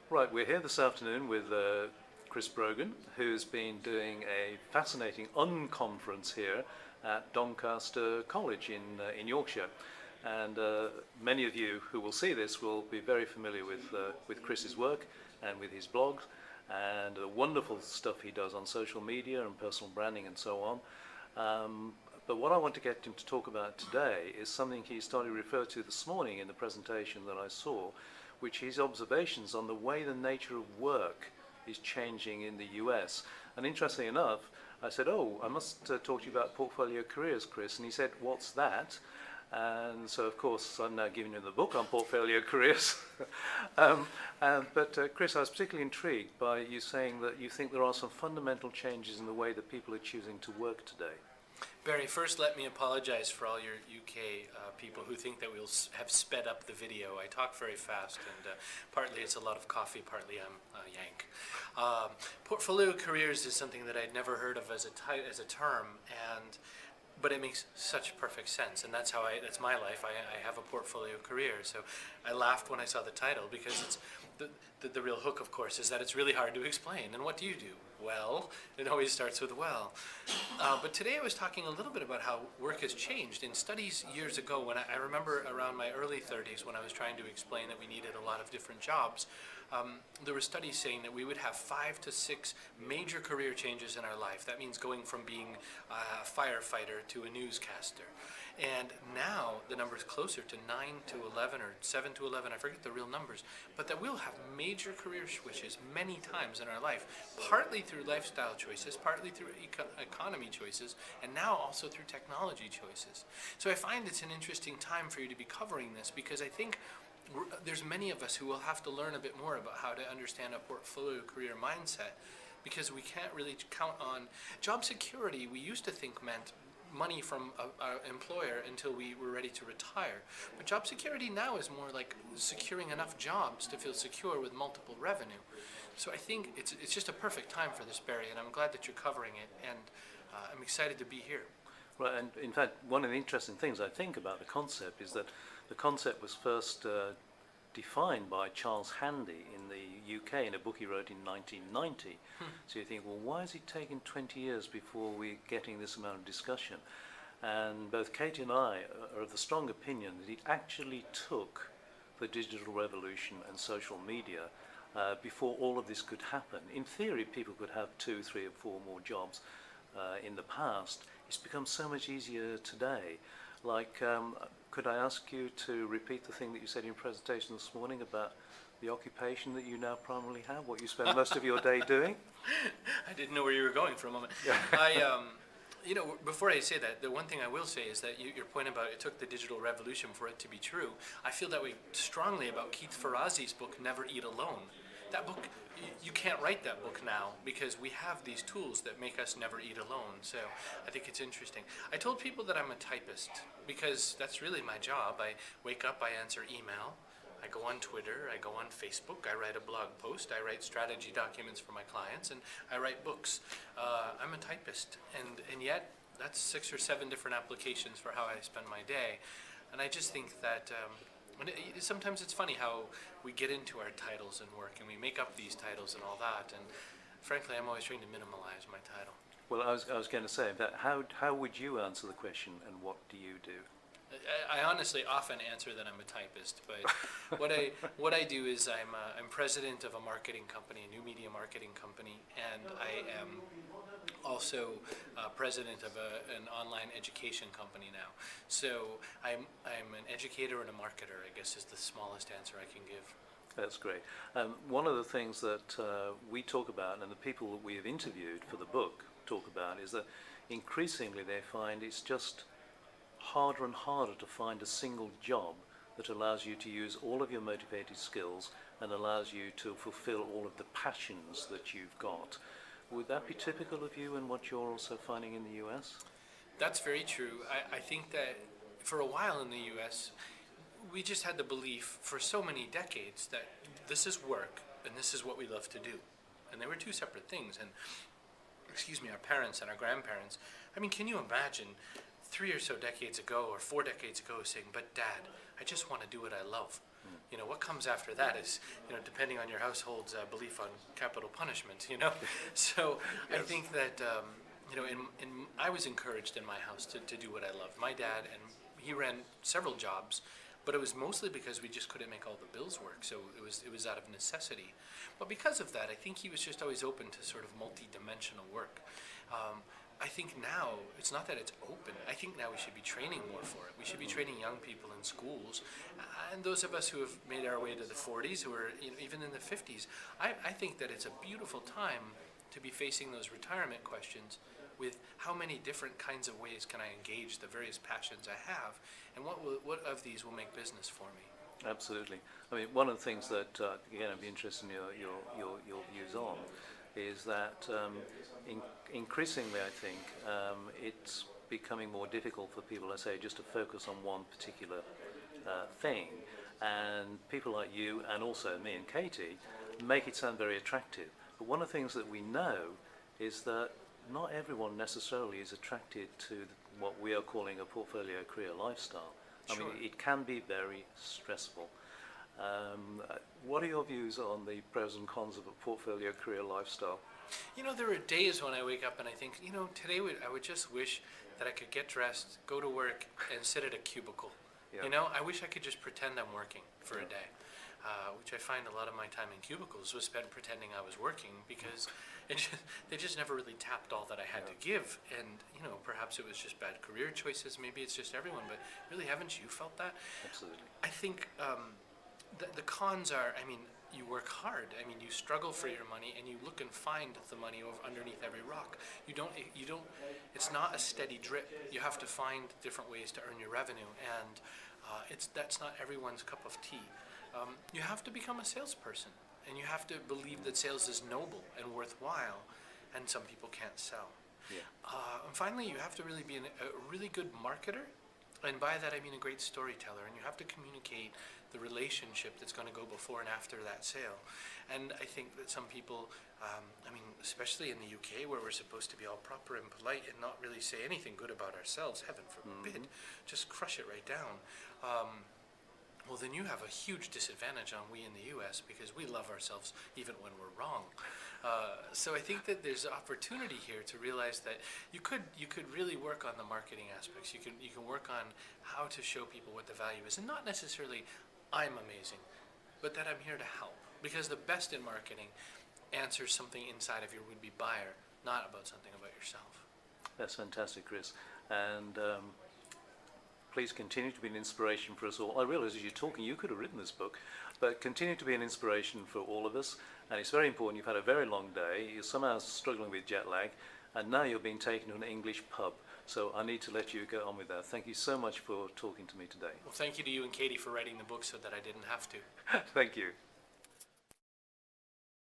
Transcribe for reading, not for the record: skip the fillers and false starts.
Right, we're here this afternoon with Chris Brogan, who's been doing a fascinating unconference here at Doncaster College in Yorkshire. And many of you who will see this will be very familiar with Chris's work and with his blogs and the wonderful stuff he does on social media and personal branding and so on. But what I want to get him to talk about today is something he started to refer to this morning in the presentation that I saw, which is observations on the way the nature of work is changing in the US. And interestingly enough, I said, oh, I must talk to you about portfolio careers, Chris. And he said, what's that? And so, of course, I'm now giving you the book on portfolio careers. But Chris, I was particularly intrigued by you saying that you think there are some fundamental changes in the way that people are choosing to work today. Barry, first let me apologize for all your UK people who think that we'll have sped up the video. I talk very fast, and partly it's a lot of coffee, partly I'm a Yank. Portfolio careers is something that I'd never heard of as a term, but it makes such perfect sense, and that's that's my life. I have a portfolio career, so I laughed when I saw the title because it's the real hook, of course, is that it's really hard to explain. And what do you do? Well, it always starts with well. But today I was talking a little bit about how work has changed. In studies years ago, when I remember around my early 30s when I was trying to explain that we needed a lot of different jobs, there were studies saying that we would have 5 to 6 major career changes in our life. That means going from being a firefighter to a newscaster. And now the number is closer to 9 to 11 or 7 to 11, I forget the real numbers, but that we'll have major career switches many times in our life, partly through lifestyle choices, partly through economy choices, and now also through technology choices. So I find it's an interesting time for you to be covering this because I think there's many of us who will have to learn a bit more about how to understand a portfolio career mindset because we can't really count on job security. We used to think meant money from our employer until we were ready to retire. But job security now is more like securing enough jobs to feel secure with multiple revenue. So I think it's just a perfect time for this, Barry, and I'm glad that you're covering it, and I'm excited to be here. Right, and in fact, one of the interesting things I think about the concept is that the concept was first defined by Charles Handy in the UK in a book he wrote in 1990. So you think, well, why is it taking 20 years before we're getting this amount of discussion? And both Katie and I are of the strong opinion that it actually took the digital revolution and social media before all of this could happen. In theory, people could have 2, 3 or 4 more jobs in the past. It's become so much easier today. Like, could I ask you to repeat the thing that you said in your presentation this morning about the occupation that you now primarily have, what you spend most of your day doing? I didn't know where you were going for a moment. You know, before I say that, the one thing I will say is that your point about it took the digital revolution for it to be true, I feel that way strongly about Keith Ferrazzi's book, Never Eat Alone. That book, you can't write that book now because we have these tools that make us never eat alone. So I think it's interesting. I told people that I'm a typist because that's really my job. I wake up, I answer email, I go on Twitter, I go on Facebook, I write a blog post, I write strategy documents for my clients, and I write books. I'm a typist, and yet that's 6 or 7 different applications for how I spend my day. And I just think that sometimes it's funny how we get into our titles and work and we make up these titles and all that, and frankly I'm always trying to minimalize my title. Well, I was going to say that how would you answer the question, and what do you do? I honestly often answer that I'm a typist, but what I do is I'm president of a marketing company, a new media marketing company, and I am also president of an online education company now. So I'm an educator and a marketer, I guess, is the smallest answer I can give. That's great. One of the things that we talk about, and the people that we have interviewed for the book talk about, is that increasingly they find it's just harder and harder to find a single job that allows you to use all of your motivated skills and allows you to fulfill all of the passions that you've got. Would that be typical of you and what you're also finding in the US? That's very true. I think that for a while in the US, we just had the belief for so many decades that this is work and this is what we love to do. And they were 2 separate things. And, excuse me, our parents and our grandparents, I mean, can you imagine 3 or so decades ago or 4 decades ago saying, but Dad, I just want to do what I love. You know, what comes after that is, you know, depending on your household's belief on capital punishment, you know. So I think that, you know, I was encouraged in my house to do what I loved. My dad, and he ran several jobs, but it was mostly because we just couldn't make all the bills work. So it was out of necessity. But because of that, I think he was just always open to sort of multi-dimensional work. I think now, it's not that it's open, I think now we should be training more for it. We should be training young people in schools, and those of us who have made our way to the 40s, who are, you know, even in the 50s, I think that it's a beautiful time to be facing those retirement questions with how many different kinds of ways can I engage the various passions I have, and what of these will make business for me. Absolutely. I mean, one of the things that, again, I'd be interested in your views on is that increasingly, I think, it's becoming more difficult for people, let's say, just to focus on one particular thing. And people like you, and also me and Katie, make it sound very attractive. But one of the things that we know is that not everyone necessarily is attracted to what we are calling a portfolio career lifestyle. Sure. I mean, it can be very stressful. What are your views on the pros and cons of a portfolio career lifestyle? You know, there are days when I wake up and I think, you know, today I would just wish that I could get dressed, go to work, and sit at a cubicle. Yeah. You know, I wish I could just pretend I'm working for a day, which I find a lot of my time in cubicles was spent pretending I was working because they just never really tapped all that I had to give. And, you know, perhaps it was just bad career choices. Maybe it's just everyone. But really, haven't you felt that? Absolutely. I think the cons are, I mean, you work hard. I mean, you struggle for your money, and you look and find the money underneath every rock. You don't. It's not a steady drip. You have to find different ways to earn your revenue, and that's not everyone's cup of tea. You have to become a salesperson, and you have to believe that sales is noble and worthwhile, and some people can't sell. Yeah. And finally, you have to really be a really good marketer. And by that I mean a great storyteller, and you have to communicate the relationship that's going to go before and after that sale. And I think that some people, I mean, especially in the UK where we're supposed to be all proper and polite and not really say anything good about ourselves, heaven forbid, just crush it right down. Well, then you have a huge disadvantage on we in the U.S. because we love ourselves even when we're wrong. So I think that there's opportunity here to realize that you could really work on the marketing aspects. You can work on how to show people what the value is, and not necessarily I'm amazing, but that I'm here to help. Because the best in marketing answers something inside of your would-be buyer, not about something about yourself. That's fantastic, Chris. And please continue to be an inspiration for us all. I realize as you're talking, you could have written this book, but continue to be an inspiration for all of us. And it's very important. You've had a very long day. You're somehow struggling with jet lag, and now you're being taken to an English pub. So I need to let you go on with that. Thank you so much for talking to me today. Well, thank you to you and Katie for writing the book so that I didn't have to. Thank you.